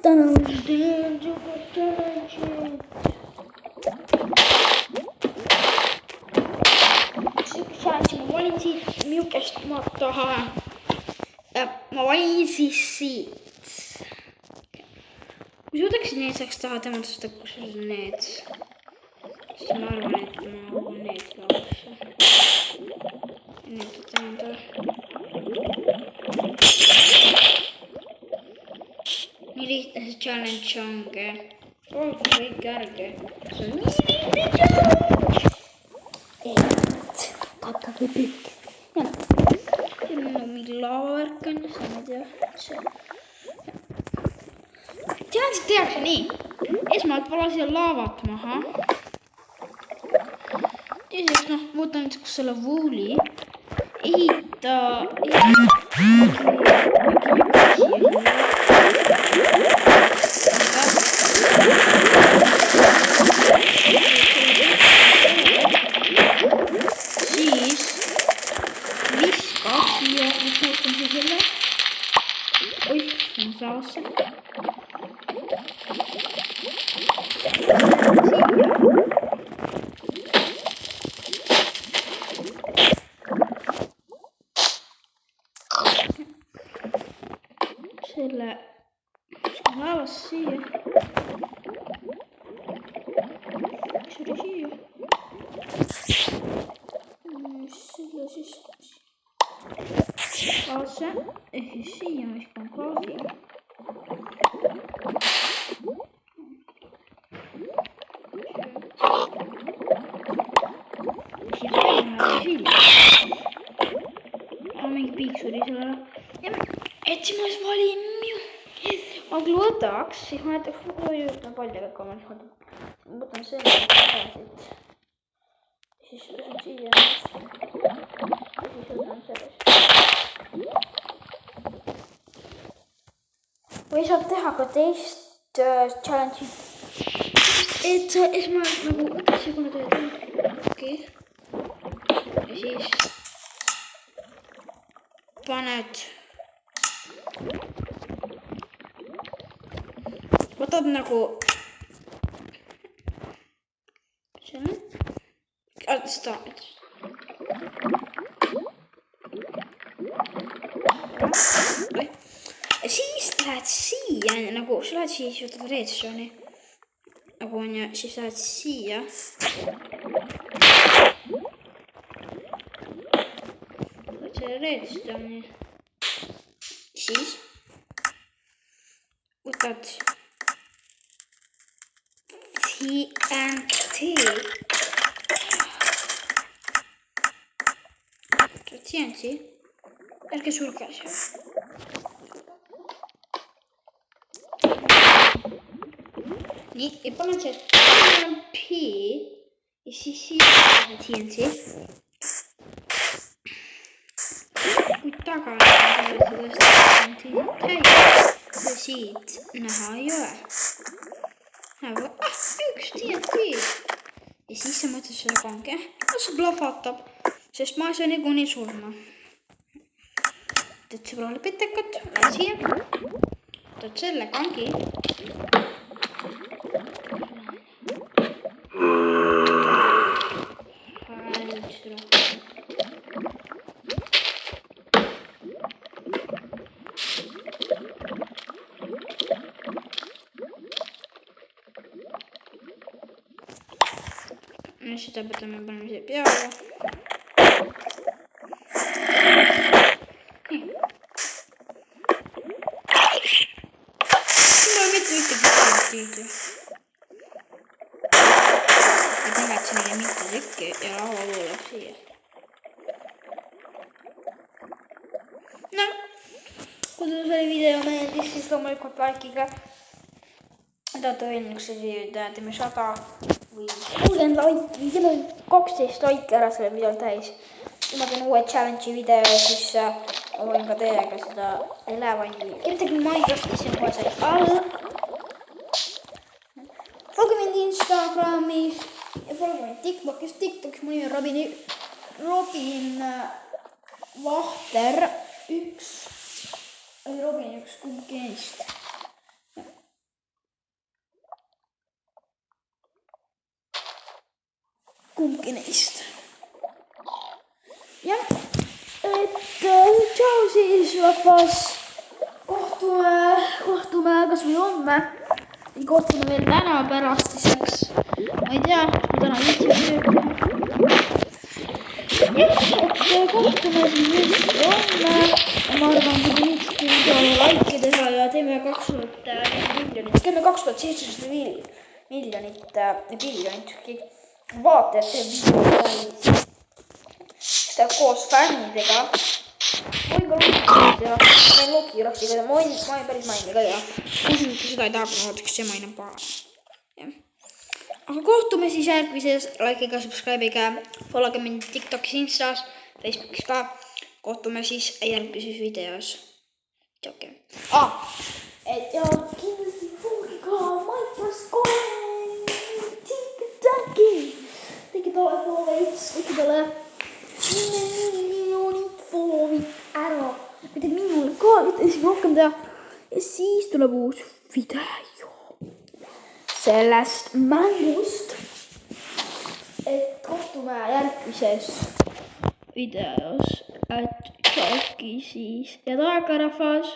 täna teen siuke challenge'i. Siuke challenge, ma valin siit, milkest ma tahan. Ma valin siis siit. Kui suudaks need saaks taha demonstrata, kus on need. Siis ma arvan, et ma haluan need lausa. Need enda. Nii lihtne see challenge ongi. Olgu kõik ärge. See on nii lihtne challenge. Et katta või pikk. Ja siin on mingi laavavärk on, see ma ei tea. Challenge'id tehakse nii. Esmalt vala siia laavat maha. Teiseks võta näiteks selle vooli. Ehita siis viska siia, mis muutan siis selle. Oih, see on saosse. Selle laavas siia. Mis oli siia? Selle siis kaasa. Ehk siis siia ma viskan kaasi. Mingi piiks oli sellele. Et siis ma siis valin ma küll võtaks, siis ma jätaks paljaga ka ma võtan selle tagasit. Siis võtan siia. Siis võtan sellest. Või saab teha ka teist challenge'it. Et sa esmalt nagu võtad siia kuna teed. Okei. Ja siis paned. Võtad nagu selle. Stop. Ja siis lähed siia, nagu sa lähed siis võtad redstone'i. Nagu on ja siis lähed siia. Võtad selle redstone'i. Siis võtad TNT. TNT. Ärge sulge seal. Nii, ja panen see TNT. Ja siis siia TNT. Kui taga on TNT täis. Ja siit näha ei ole. Nagu, üks TNT. Ja siis sa mõtled selle kange. No see plahvatab. Sest ma ei saa niikuinii surma. Võtad sõbrale petekat. Lähed siia. Võtad selle kangi. Ja seda võtame paneme siia peale. Nii. Ma mitte ühtegi tükki. Ja tagasi neile mitte tükki ja lava voolab siia. No, kui teile see video meeldis, siis loomulikult like'iga. Tahate veel niisuguse video, teeme 100 või 60 laiki, teeme 12 laiki ära selle video täis. Kui ma teen uue challenge'i video, siis ma võin ka teiega seda elevandi. Kirjutage Minecrafti, see on kohe seal all. Folge mind Instagramis ja folge mind TikTokis. TikTokis mu nimi on Robin Vahter 1. Robin 1 kumbki neist. kumbki neist. Jah, et tšau siis rahvas. Kohtume kas või homme. Või kohtume veel täna pärastiseks. Ma ei tea, ma täna viitsinud tööd. Et kohtume siis homme. Ma arvan, kui te viitsite videole laiki teha ja teeme 2700 miljonit vaatajate videole. Seda koos fännidega. Võib-olla meil Loki-Rostiga, ma olin päris mainiga ja kui seda ei tahaks, vaataks see maine paha. Aga kohtume siis järgmises, like'iga, subscribe'iga, followge mind TikTokis, Instas, Facebookis ka. Kohtume siis järgmises videos. Tšauke. Et ja kindlasti foogiga Minecraft kohe. Tiki-taki. Tegi talle fooveits, võtki talle miljonid foovid ära. Võite minule ka ütelisi rohkem teha. Ja siis tuleb uus video sellest mängust. Et kohtume järgmises videos. Et tšauki siis. Ja taega rahvas.